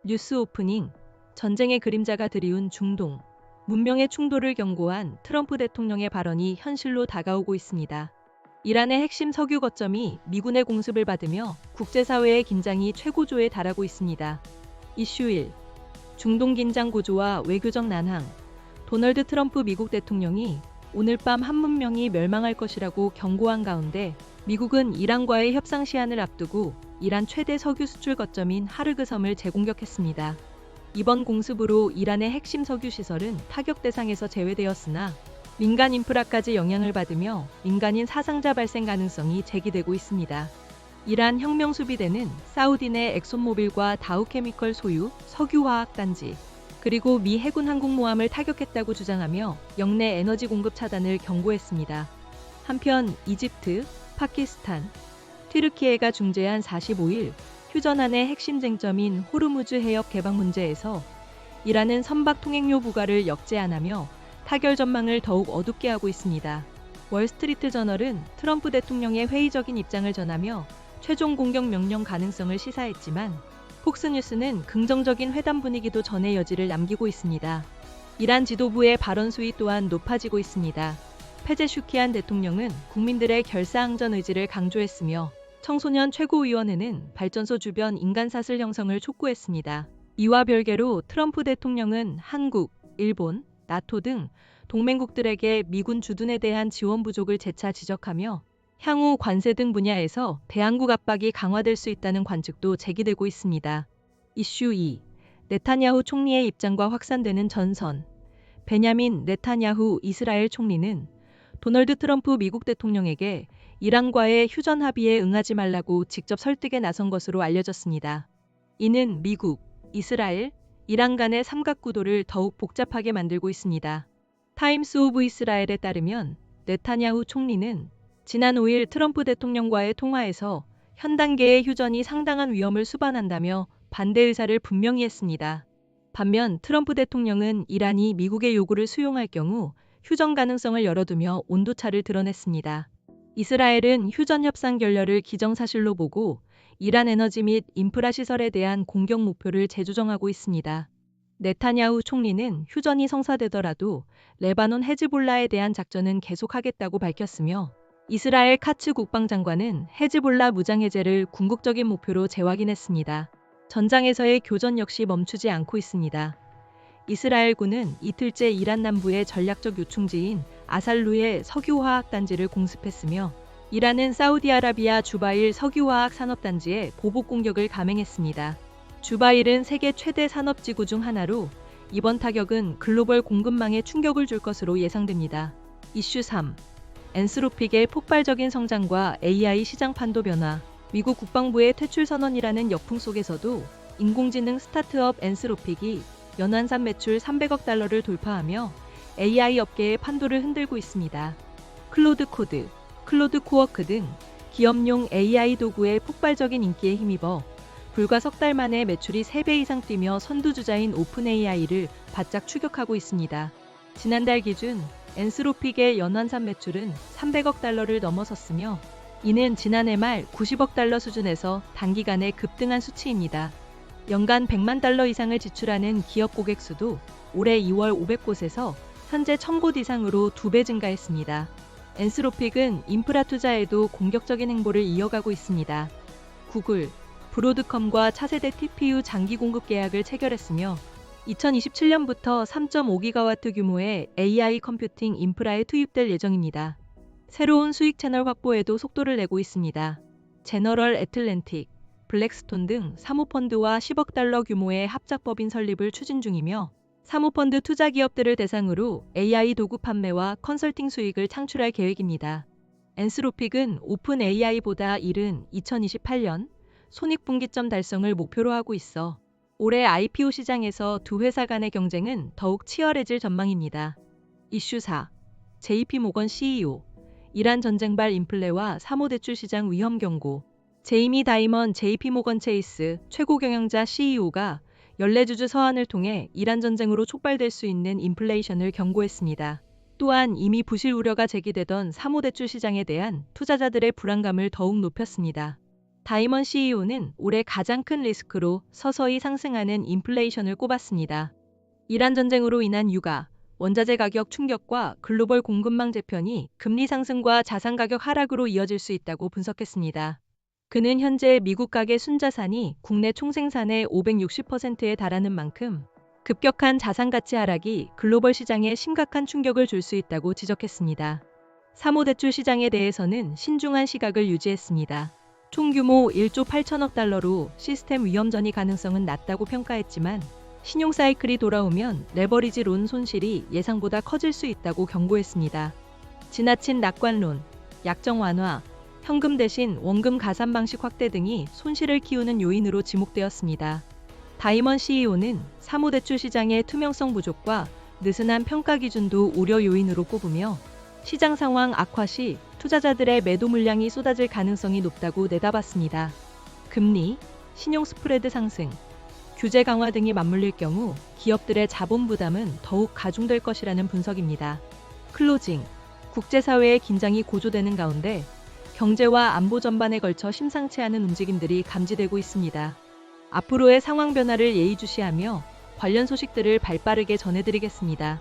뉴스 오프닝. 전쟁의 그림자가 드리운 중동. 문명의 충돌을 경고한 트럼프 대통령의 발언이 현실로 다가오고 있습니다. 이란의 핵심 석유 거점이 미군의 공습을 받으며 국제사회의 긴장이 최고조에 달하고 있습니다. 이슈 1. 중동 긴장 고조와 외교적 난항. 도널드 트럼프 미국 대통령이 오늘 밤 한 문명이 멸망할 것이라고 경고한 가운데 미국은 이란과의 협상 시한을 앞두고 이란 최대 석유 수출 거점인 하르그 섬을 재공격했습니다. 이번 공습으로 이란의 핵심 석유 시설은 타격 대상에서 제외되었으나 민간 인프라까지 영향을 받으며 민간인 사상자 발생 가능성이 제기되고 있습니다. 이란 혁명수비대는 사우디 내 엑손모빌과 다우케미컬 소유 석유화학단지 그리고 미 해군 항공모함을 타격했다고 주장하며 영내 에너지 공급 차단을 경고했습니다. 한편 이집트, 파키스탄, 튀르키예가 중재한 45일 휴전안의 핵심 쟁점인 호르무즈 해협 개방 문제에서 이란은 선박 통행료 부과를 역제안하며 타결 전망을 더욱 어둡게 하고 있습니다. 월스트리트 저널은 트럼프 대통령의 회의적인 입장을 전하며 최종 공격 명령 가능성을 시사했지만 폭스뉴스는 긍정적인 회담 분위기도 전의 여지를 남기고 있습니다. 이란 지도부의 발언 수위 또한 높아지고 있습니다. 페제슈키안 대통령은 국민들의 결사항전 의지를 강조했으며 청소년 최고위원회는 발전소 주변 인간사슬 형성을 촉구했습니다. 이와 별개로 트럼프 대통령은 한국, 일본, 나토 등 동맹국들에게 미군 주둔에 대한 지원 부족을 재차 지적하며 향후 관세 등 분야에서 대한국 압박이 강화될 수 있다는 관측도 제기되고 있습니다. 이슈 2. 네타냐후 총리의 입장과 확산되는 전선. 베냐민 네타냐후 이스라엘 총리는 도널드 트럼프 미국 대통령에게 이란과의 휴전 합의에 응하지 말라고 직접 설득에 나선 것으로 알려졌습니다. 이는 미국, 이스라엘, 이란 간의 삼각구도를 더욱 복잡하게 만들고 있습니다. 타임스 오브 이스라엘에 따르면 네타냐후 총리는 지난 5일 트럼프 대통령과의 통화에서 현 단계의 휴전이 상당한 위험을 수반한다며 반대 의사를 분명히 했습니다. 반면 트럼프 대통령은 이란이 미국의 요구를 수용할 경우 휴전 가능성을 열어두며 온도차를 드러냈습니다. 이스라엘은 휴전 협상 결렬을 기정사실로 보고 이란 에너지 및 인프라 시설에 대한 공격 목표를 재조정하고 있습니다. 네타냐후 총리는 휴전이 성사되더라도 레바논 헤즈볼라에 대한 작전은 계속하겠다고 밝혔으며 이스라엘 카츠 국방장관은 헤즈볼라 무장해제를 궁극적인 목표로 재확인했습니다. 전장에서의 교전 역시 멈추지 않고 있습니다. 이스라엘군은 이틀째 이란 남부의 전략적 요충지인 아살루의 석유화학단지를 공습했으며 이란은 사우디아라비아 주바일 석유화학 산업단지에 보복 공격을 감행했습니다. 주바일은 세계 최대 산업지구 중 하나로 이번 타격은 글로벌 공급망에 충격을 줄 것으로 예상됩니다. 이슈 3. 엔스로픽의 폭발적인 성장과 AI 시장 판도 변화. 미국 국방부의 퇴출 선언이라는 역풍 속에서도 인공지능 스타트업 엔스로픽이 연환산 매출 300억 달러를 돌파하며 AI 업계의 판도를 흔들고 있습니다. 클로드 코드, 클로드 코워크 등 기업용 AI 도구의 폭발적인 인기에 힘입어 불과 석 달 만에 매출이 3배 이상 뛰며 선두주자인 오픈AI를 바짝 추격하고 있습니다. 지난달 기준 엔스로픽의 연환산 매출은 300억 달러를 넘어섰으며 이는 지난해 말 90억 달러 수준에서 단기간에 급등한 수치입니다. 연간 100만 달러 이상을 지출하는 기업 고객 수도 올해 2월 500곳에서 현재 1000곳 이상으로 2배 증가했습니다. 엔스로픽은 인프라 투자에도 공격적인 행보를 이어가고 있습니다. 구글, 브로드컴과 차세대 TPU 장기 공급 계약을 체결했으며 2027년부터 3.5기가와트 규모의 AI 컴퓨팅 인프라에 투입될 예정입니다. 새로운 수익 채널 확보에도 속도를 내고 있습니다. 제너럴 애틀랜틱, 블랙스톤 등 사모펀드와 10억 달러 규모의 합작법인 설립을 추진 중이며 사모펀드 투자 기업들을 대상으로 AI 도구 판매와 컨설팅 수익을 창출할 계획입니다. 엔스로픽은 오픈 AI보다 이른 2028년 손익분기점 달성을 목표로 하고 있어 올해 IPO 시장에서 두 회사 간의 경쟁은 더욱 치열해질 전망입니다. 이슈 4. JP모건 CEO, 이란 전쟁발 인플레와 사모대출 시장 위험 경고. 제이미 다이먼 JP모건 체이스 최고 경영자 CEO가 연례주주 서한을 통해 이란 전쟁으로 촉발될 수 있는 인플레이션을 경고했습니다. 또한 이미 부실 우려가 제기되던 사모대출 시장에 대한 투자자들의 불안감을 더욱 높였습니다. 다이먼 CEO는 올해 가장 큰 리스크로 서서히 상승하는 인플레이션을 꼽았습니다. 이란 전쟁으로 인한 유가, 원자재 가격 충격과 글로벌 공급망 재편이 금리 상승과 자산 가격 하락으로 이어질 수 있다고 분석했습니다. 그는 현재 미국 가계 순자산이 국내 총생산의 560%에 달하는 만큼 급격한 자산 가치 하락이 글로벌 시장에 심각한 충격을 줄 수 있다고 지적했습니다. 사모대출 시장에 대해서는 신중한 시각을 유지했습니다. 총 규모 1조 8천억 달러로 시스템 위험전이 가능성은 낮다고 평가했지만 신용 사이클이 돌아오면 레버리지 론 손실이 예상보다 커질 수 있다고 경고했습니다. 지나친 낙관론, 약정 완화, 현금 대신 원금 가산 방식 확대 등이 손실을 키우는 요인으로 지목되었습니다. 다이먼 CEO는 사모대출 시장의 투명성 부족과 느슨한 평가 기준도 우려 요인으로 꼽으며 시장 상황 악화 시 투자자들의 매도 물량이 쏟아질 가능성이 높다고 내다봤습니다. 금리, 신용 스프레드 상승, 규제 강화 등이 맞물릴 경우 기업들의 자본 부담은 더욱 가중될 것이라는 분석입니다. 클로징, 국제사회의 긴장이 고조되는 가운데 경제와 안보 전반에 걸쳐 심상치 않은 움직임들이 감지되고 있습니다. 앞으로의 상황 변화를 예의주시하며 관련 소식들을 발빠르게 전해드리겠습니다.